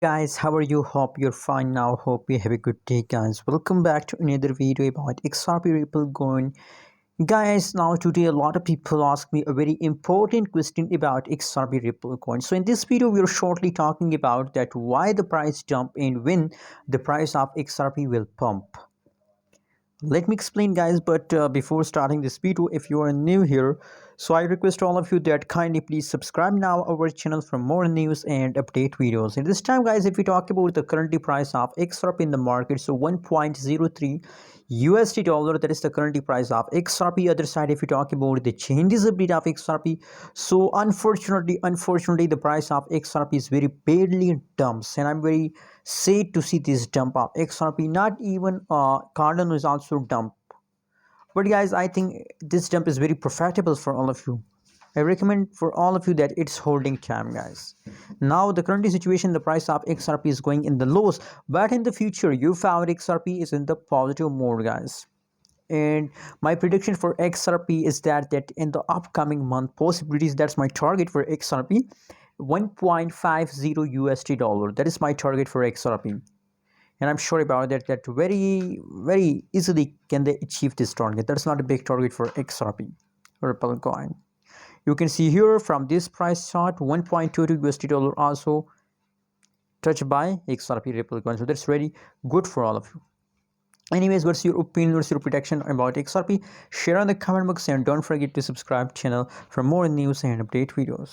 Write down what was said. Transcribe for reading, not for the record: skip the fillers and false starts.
Guys, how are you? Hope you're fine now. Hope you have a good day, guys. Welcome back to another video about XRP Ripple Coin. Guys, now today a lot of people ask me a very important question about XRP Ripple Coin. So in this video, we are shortly talking about that why the price jump and when the price of XRP will pump. Let me explain, guys, but before starting this video, if you are new here, so I request all of you that kindly please subscribe now our channel for more news and update videos. And this time, guys, if we talk about the currently price of XRP in the market, so 1.03 USD dollar, that is the currently price of XRP. Other side, if you talk about the changes a bit of XRP, so unfortunately the price of XRP is very badly dumps, and I'm very sad to see this dump of XRP. Not even Cardano is also dump, but guys, I think this dump is very profitable for all of you. I recommend for all of you that it's holding time, guys. Now the current situation, the price of XRP is going in the lows, but in the future you found XRP is in the positive mode, guys. And my prediction for XRP is that in the upcoming month possibilities, that's my target for XRP, 1.50 USD dollar. That is my target for XRP, and I'm sure about that very easily can they achieve this target. That's not a big target for XRP Ripple coin. You can see here from this price chart, 1.22 USD dollar also touched by XRP Ripple coin. So that's very good for all of you. Anyways, what's your opinion, what's your prediction about XRP? Share on the comment box and don't forget to subscribe channel for more news and update videos.